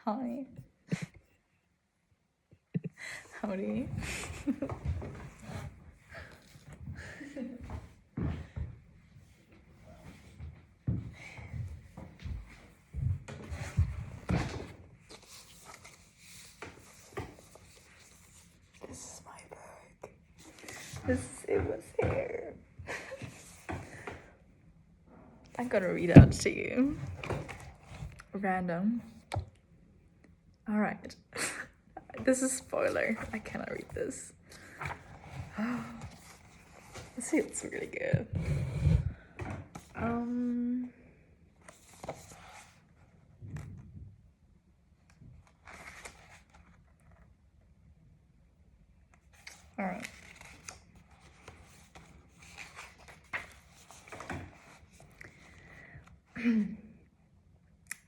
Hi. Howdy. This is my book. It was here. I'm gonna read out to you. Random. Alright. This is spoiler. I cannot read this. This feels really good. Alright.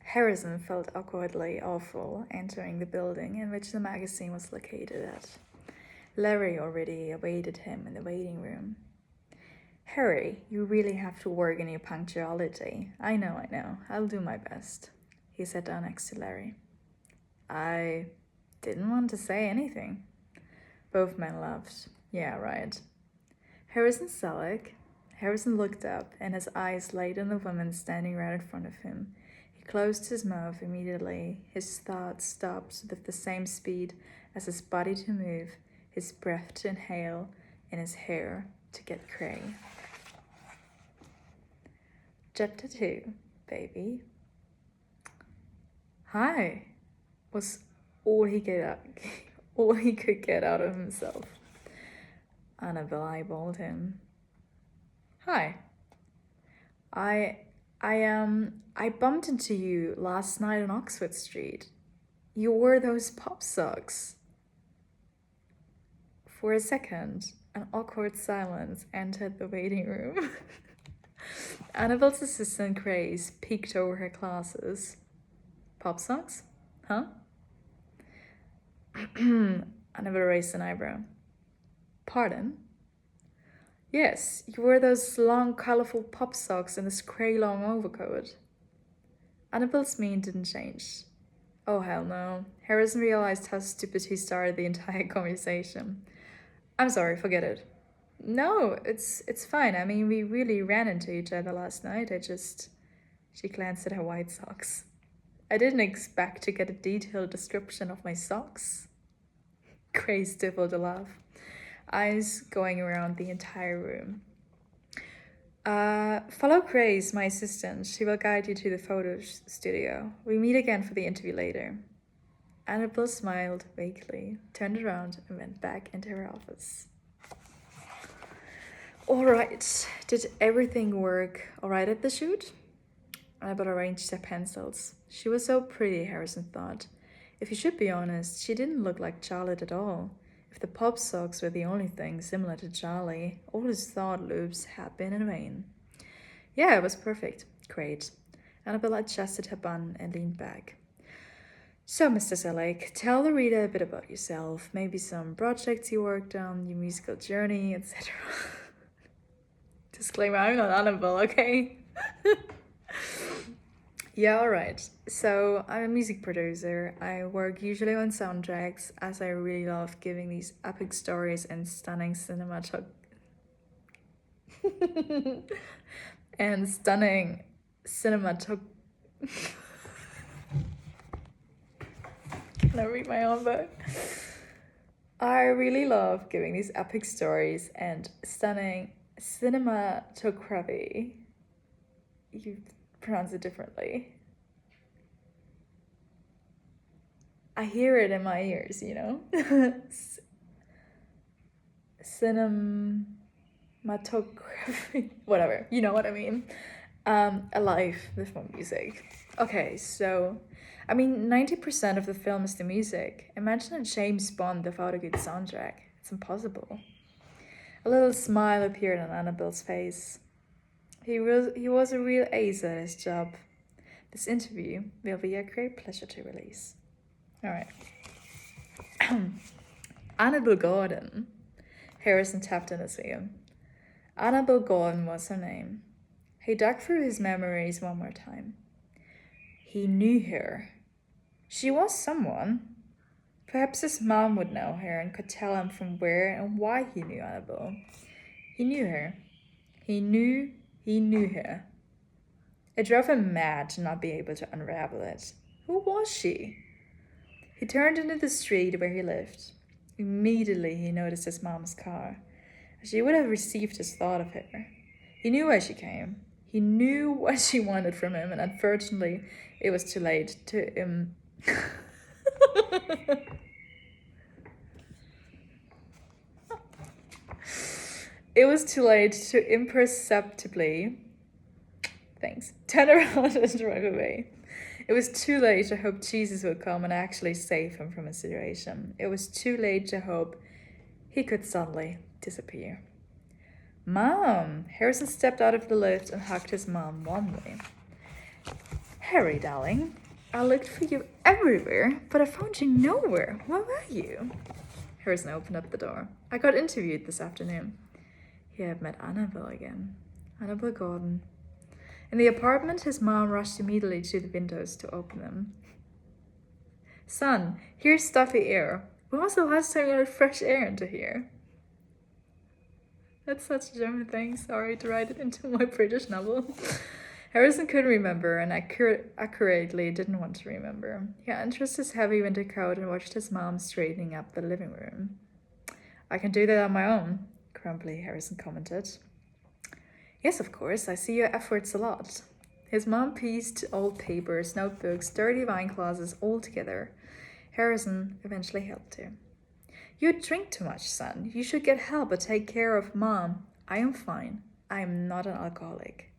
Harrison felt awkwardly awful entering the building in which the magazine was located at. Larry already awaited him in the waiting room. Harry, you really have to work on your punctuality. I know. I'll do my best. He sat down next to Larry. I didn't want to say anything. Both men laughed. Yeah, right. Harrison Selleck. Harrison looked up, and his eyes lighted on the woman standing right in front of him. He closed his mouth immediately. His thoughts stopped with the same speed as his body to move, his breath to inhale, and his hair to get gray. Chapter 2, baby. Hi, was all he could get out of himself. Annabelle eyeballed him. Hi. I bumped into you last night on Oxford Street. You wore those pop socks. For a second, an awkward silence entered the waiting room. Annabelle's assistant Grace peeked over her glasses. Pop socks? Huh? Annabelle raised an eyebrow. Pardon? Yes, you wore those long, colorful pop socks and this grey long overcoat. Annabelle's mien didn't change. Oh, hell no. Harrison realized how stupid he started the entire conversation. I'm sorry, forget it. No, it's fine. I mean, we really ran into each other last night. She glanced at her white socks. I didn't expect to get a detailed description of my socks. Grace stifled a laugh, eyes going around the entire room. Follow Grace, my assistant. She will guide you to the photo studio. We meet again for the interview later. Annabelle smiled vaguely, turned around, and went back into her office. All right, did everything work all right at the shoot? Annabelle arranged her pencils. She was so pretty, Harrison thought. If you should be honest, she didn't look like Charlotte at all. If the pop socks were the only thing similar to Charlie, all his thought loops had been in vain. Yeah, it was perfect. Great. Annabelle adjusted her bun and leaned back. So, Mr. Selleck, tell the reader a bit about yourself, maybe some projects you worked on, your musical journey, etc. Disclaimer, I'm not Annabelle, okay? Yeah, alright. So, I'm a music producer. I work usually on soundtracks, as I really love giving these epic stories and stunning cinematography. Can I read my own book? I really love giving these epic stories and stunning cinematography. You pronounce it differently. I hear it in my ears, you know? Cinematography, whatever, you know what I mean. Alive with more music. Okay, so, I mean, 90% of the film is the music. Imagine a James Bond without a good soundtrack. It's impossible. A little smile appeared on Annabelle's face. He was a real ace at his job. This interview will be a great pleasure to release. All right. Annabelle Gordon. Harrison tapped on his ear. Annabelle Gordon was her name. He dug through his memories one more time. He knew her. She was someone. Perhaps his mom would know her and could tell him from where and why he knew Annabelle. He knew her. He knew her. It drove him mad to not be able to unravel it. Who was she? He turned into the street where he lived. Immediately he noticed his mom's car. She would have received his thought of her. He knew why she came. He knew what she wanted from him, and unfortunately, it was too late to It was too late to imperceptibly turn around and drive away. It was too late to hope Jesus would come and actually save him from his situation. It was too late to hope he could suddenly disappear. Mom! Harrison stepped out of the lift and hugged his mom warmly. Harry, darling, I looked for you everywhere, but I found you nowhere. Where were you? Harrison opened up the door. I got interviewed this afternoon. He had met Annabelle again. Annabelle Gordon. In the apartment, his mom rushed immediately to the windows to open them. Son, here's stuffy air. When was the last time you let fresh air into here? That's such a German thing. Sorry to write it into my British novel. Harrison couldn't remember and accurately didn't want to remember. He undressed his heavy winter coat and watched his mom straightening up the living room. I can do that on my own, grumpily Harrison commented. Yes, of course, I see your efforts a lot. His mom pieced old papers, notebooks, dirty wine glasses all together. Harrison eventually helped her. You drink too much, son. You should get help or take care of Mom. I am fine. I am not an alcoholic.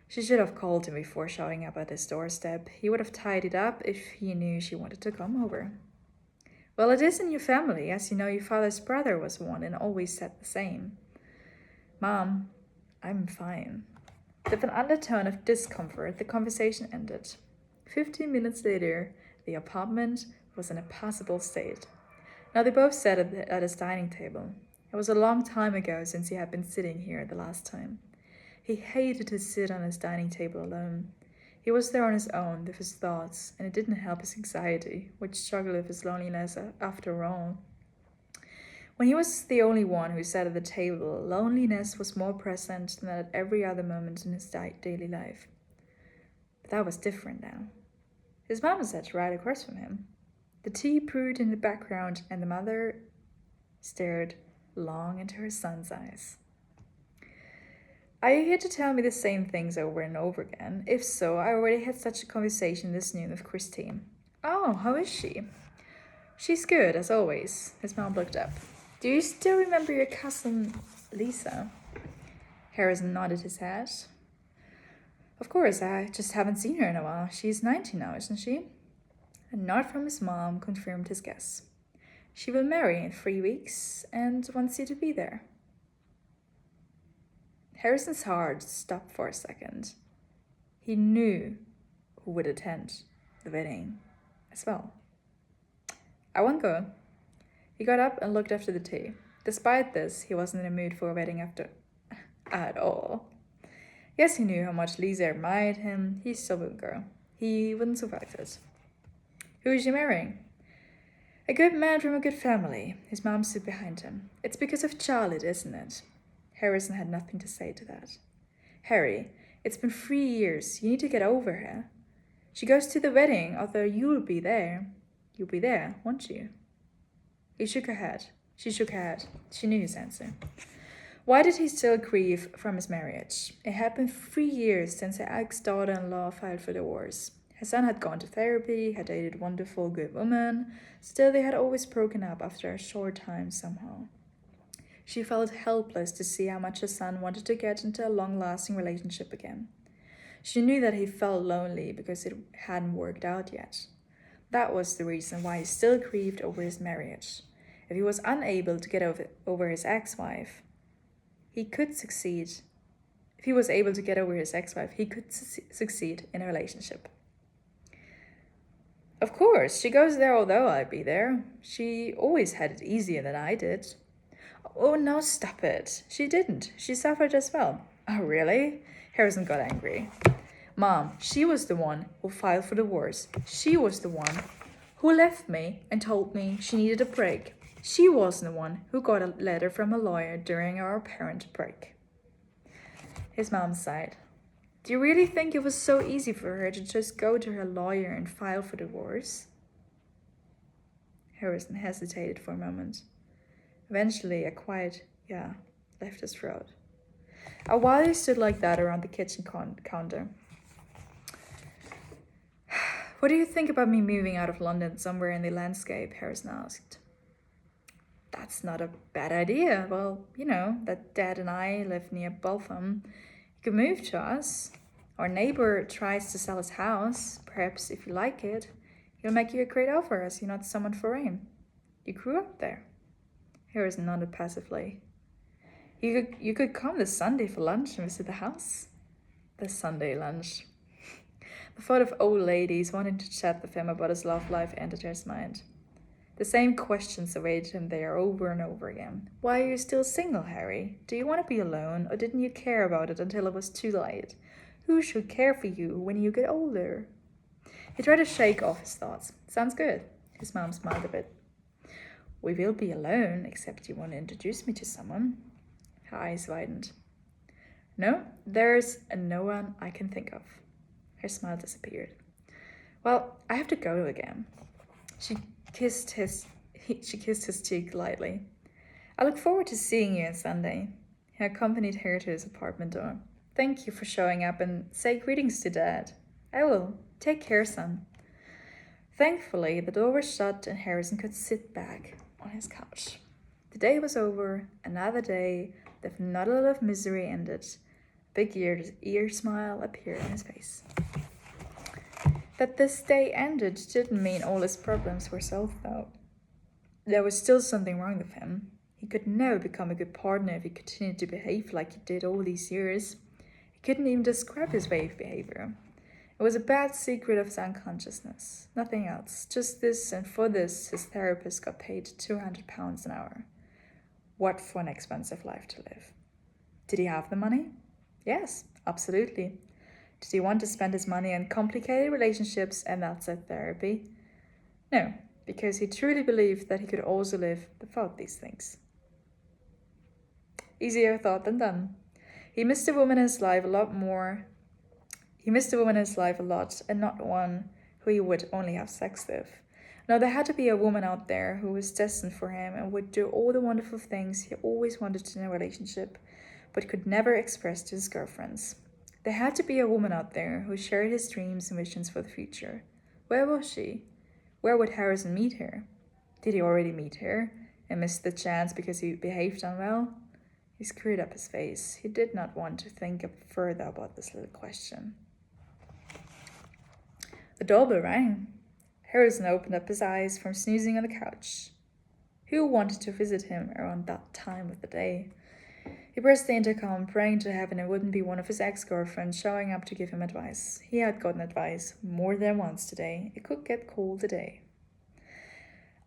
She should have called him before showing up at his doorstep. He would have tied it up if he knew she wanted to come over. Well, it is in your family, as you know your father's brother was one and always said the same. Mom, I'm fine. With an undertone of discomfort, the conversation ended. 15 minutes later, the apartment was in a passable state. Now they both sat at his dining table. It was a long time ago since he had been sitting here the last time. He hated to sit on his dining table alone. He was there on his own with his thoughts, and it didn't help his anxiety, which struggled with his loneliness after all. When he was the only one who sat at the table, loneliness was more present than at every other moment in his daily life. But that was different now. His mom sat right across from him. The tea brewed in the background, and the mother stared long into her son's eyes. Are you here to tell me the same things over and over again? If so, I already had such a conversation this noon with Christine. Oh, how is she? She's good, as always. His mom looked up. Do you still remember your cousin, Lisa? Harrison nodded his head. Of course, I just haven't seen her in a while. She's 19 now, isn't she? A nod from his mom confirmed his guess. She will marry in 3 weeks and wants you to be there. Harrison's heart stopped for a second. He knew who would attend the wedding as well. I won't go. He got up and looked after the tea. Despite this, he wasn't in the mood for a wedding at all. Yes, he knew how much Lisa admired him. He still wouldn't go. He wouldn't survive it. Who is she marrying? A good man from a good family. His mom stood behind him. It's because of Charlotte, isn't it? Harrison had nothing to say to that. Harry, it's been 3 years. You need to get over her. She goes to the wedding, although you'll be there. You'll be there, won't you? He shook her head. She shook her head. She knew his answer. Why did he still grieve from his marriage? It had been 3 years since her ex-daughter-in-law filed for divorce. Her son had gone to therapy, had dated a wonderful, good woman. Still, they had always broken up after a short time somehow. She felt helpless to see how much her son wanted to get into a long-lasting relationship again. She knew that he felt lonely because it hadn't worked out yet. That was the reason why he still grieved over his marriage. If he was unable to get over his ex-wife, he could succeed. If he was able to get over his ex-wife, he could succeed in a relationship. Of course, she goes there although I'd be there. She always had it easier than I did. Oh, no, stop it. She didn't. She suffered as well. Oh, really? Harrison got angry. Mom, she was the one who filed for divorce. She was the one who left me and told me she needed a break. She wasn't the one who got a letter from a lawyer during our parent break. His mom sighed. Do you really think it was so easy for her to just go to her lawyer and file for divorce? Harrison hesitated for a moment. Eventually, a quiet "yeah" left his throat. A while he stood like that around the kitchen counter. What do you think about me moving out of London somewhere in the landscape? Harrison asked. That's not a bad idea. Well, you know, that Dad and I live near Boltham. You could move to us. Our neighbor tries to sell his house. Perhaps if you like it, he'll make you a great offer as you're not someone foreign. You grew up there. Harrison nodded passively. You could come this Sunday for lunch and visit the house. The Sunday lunch. The thought of old ladies wanting to chat with him about his love life entered his mind. The same questions awaited him there over and over again. Why are you still single, Harry? Do you want to be alone, or didn't you care about it until it was too late? Who should care for you when you get older? He tried to shake off his thoughts. Sounds good. His mom smiled a bit. We will be alone, except you want to introduce me to someone. Her eyes widened. No, there's no one I can think of. Her smile disappeared. Well, I have to go again. She kissed his cheek lightly. I look forward to seeing you on Sunday. He accompanied her to his apartment door. Thank you for showing up and say greetings to Dad. I will. Take care, son. Thankfully, the door was shut and Harrison could sit back on his couch. The day was over. Another day with not a lot of misery ended. A big ear smile appeared on his face. That this day ended didn't mean all his problems were solved, though. There was still something wrong with him. He could never become a good partner if he continued to behave like he did all these years. He couldn't even describe his way of behavior. It was a bad secret of his unconsciousness. Nothing else. Just this, and for this, his therapist got paid £200 an hour. What for an expensive life to live. Did he have the money? Yes, absolutely. Did he want to spend his money on complicated relationships and outside therapy? No, because he truly believed that he could also live without these things. Easier thought than done. He missed a woman in his life a lot, and not one who he would only have sex with. No, there had to be a woman out there who was destined for him and would do all the wonderful things he always wanted in a relationship, but could never express to his girlfriends. There had to be a woman out there who shared his dreams and visions for the future. Where was she? Where would Harrison meet her? Did he already meet her and miss the chance because he behaved unwell? He screwed up his face. He did not want to think further about this little question. The doorbell rang. Harrison opened up his eyes from snoozing on the couch. Who wanted to visit him around that time of the day? He pressed the intercom, praying to heaven it wouldn't be one of his ex-girlfriends showing up to give him advice. He had gotten advice more than once today. It could get cold today.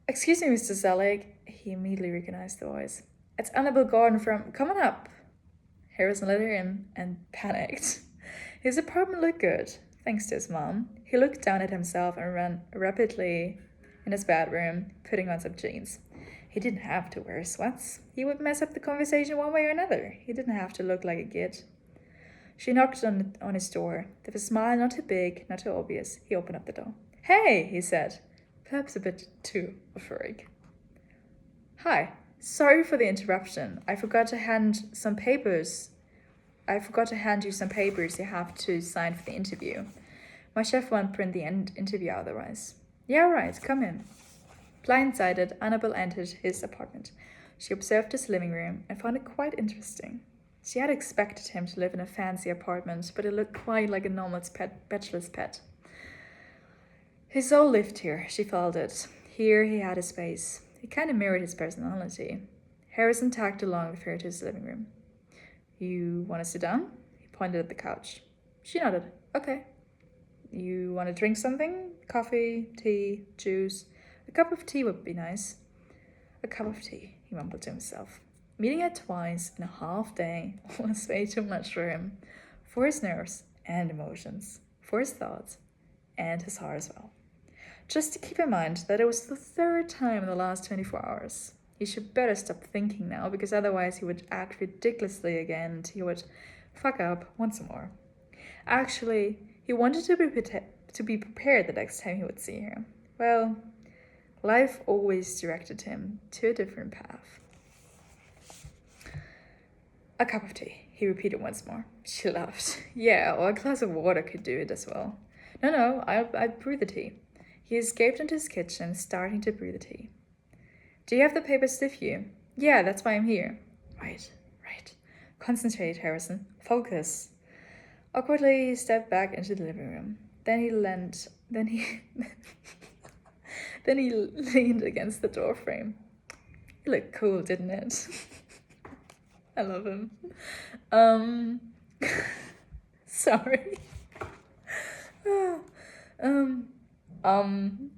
Excuse me, Mr. Selleck. He immediately recognized the voice. It's Annabelle Gordon from... Come on up. Harrison let her in and panicked. His apartment looked good, thanks to his mom. He looked down at himself and ran rapidly in his bedroom, putting on some jeans. He didn't have to wear sweats. He would mess up the conversation one way or another. He didn't have to look like a git. She knocked on his door. With a smile not too big, not too obvious, he opened up the door. Hey, he said, perhaps a bit too euphoric. Hi, sorry for the interruption. I forgot to hand you some papers you have to sign for the interview. My chef won't print the interview otherwise. Yeah, right, come in. Blindsided, Annabelle entered his apartment. She observed his living room and found it quite interesting. She had expected him to live in a fancy apartment, but it looked quite like a normal bachelor's pet. His soul lived here, she felt it. Here he had his space. It kind of mirrored his personality. Harrison tagged along with her to his living room. You want to sit down? He pointed at the couch. She nodded. Okay. You want to drink something? Coffee, tea, juice? A cup of tea would be nice. A cup of tea, he mumbled to himself. Meeting her twice in a half day was way too much for him, for his nerves and emotions. for his thoughts and his heart as well. Just to keep in mind that it was the third time in the last 24 hours. He should better stop thinking now, because otherwise he would act ridiculously again and he would fuck up once more. Actually, he wanted to be prepared the next time he would see her. Well, life always directed him to a different path. A cup of tea, he repeated once more. She laughed. Yeah, or a glass of water could do it as well. No, I'll brew the tea. He escaped into his kitchen, starting to brew the tea. Do you have the papers with you? Yeah, that's why I'm here. Right. Concentrate, Harrison. Focus. Awkwardly, he stepped back into the living room. Then he leaned against the door frame. It looked cool, didn't it? I love him. Sorry.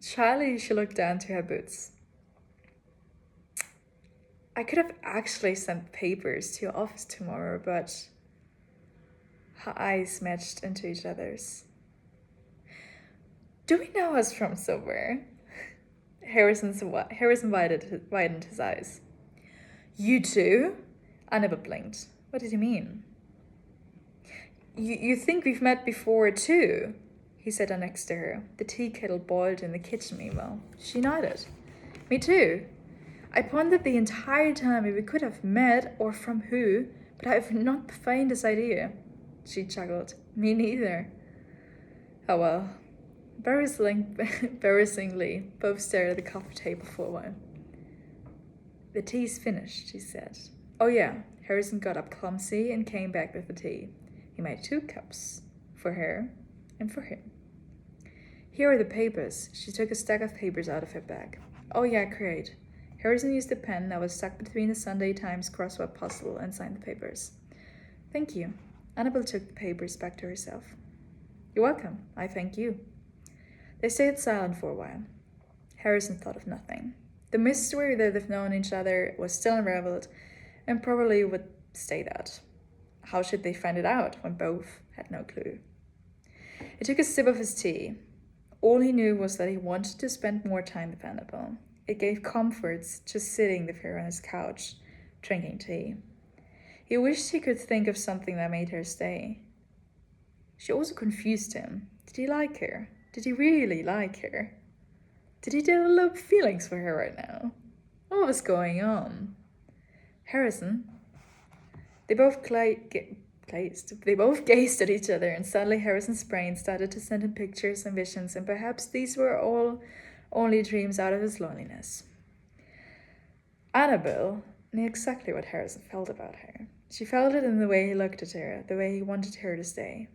Shyly, she looked down to her boots. I could have actually sent papers to your office tomorrow, but... Her eyes matched into each other's. Do we know us from somewhere? Harrison widened his eyes. You too? I never blinked. What did he mean? You think we've met before too? He sat down next to her. The tea kettle boiled in the kitchen meanwhile. She nodded. Me too. I pondered the entire time if we could have met or from who, but I have not the faintest idea. She chuckled. Me neither. Oh well. Embarrassingly, both stared at the coffee table for a while. The tea's finished, she said. Oh yeah. Harrison got up clumsy and came back with the tea. He made 2 cups. For her and for him. Here are the papers. She took a stack of papers out of her bag. Oh yeah, great. Harrison used the pen that was stuck between the Sunday Times crossword puzzle and signed the papers. Thank you. Annabelle took the papers back to herself. You're welcome. I thank you. They stayed silent for a while. Harrison thought of nothing. The mystery that they've known each other was still unraveled, and probably would stay that. How should they find it out when both had no clue? He took a sip of his tea. All he knew was that he wanted to spend more time with Annabelle. It gave comforts just sitting with her on his couch, drinking tea. He wished he could think of something that made her stay. She also confused him. Did he like her? Did he really like her? Did he develop feelings for her right now? What was going on? Harrison? They both gazed at each other, and suddenly Harrison's brain started to send him pictures and visions, and perhaps these were all only dreams out of his loneliness. Annabelle knew exactly what Harrison felt about her. She felt it in the way he looked at her, the way he wanted her to stay.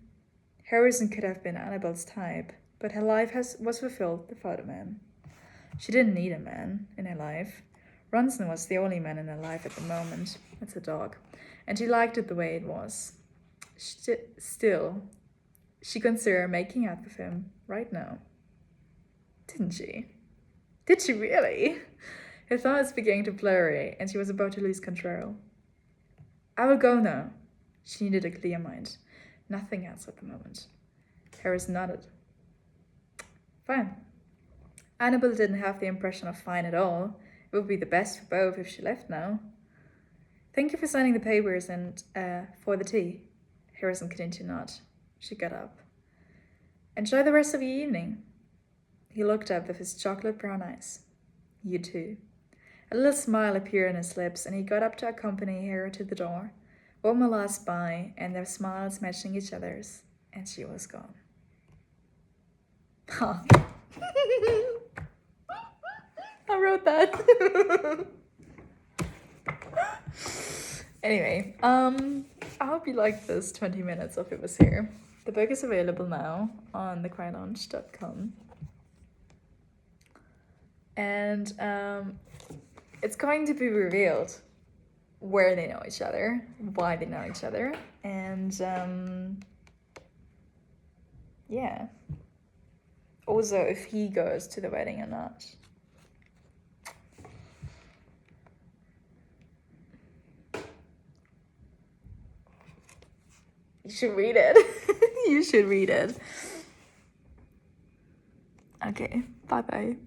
Harrison could have been Annabelle's type, but her life was fulfilled without a man. She didn't need a man in her life. Ronson was the only man in her life at the moment. It's a dog. And she liked it the way it was. Still, she considered making out with him right now. Didn't she? Did she really? Her thoughts began to blurry, and she was about to lose control. I will go now. She needed a clear mind. Nothing else at the moment. Harris nodded. Fine. Annabelle didn't have the impression of fine at all. It would be the best for both if she left now. Thank you for signing the papers and for the tea. Harrison continued to nod. She got up. Enjoy the rest of your evening. He looked up with his chocolate brown eyes. You too. A little smile appeared on his lips, and he got up to accompany her to the door. One more last bye, and their smiles matching each other's, and she was gone. Huh. I wrote that. Anyway, I hope you liked this 20 minutes of It Was Here. The book is available now on thecrylaunch.com. And it's going to be revealed where they know each other, why they know each other, and yeah. Also, if he goes to the wedding or not. You should read it. You should read it. Okay, bye-bye.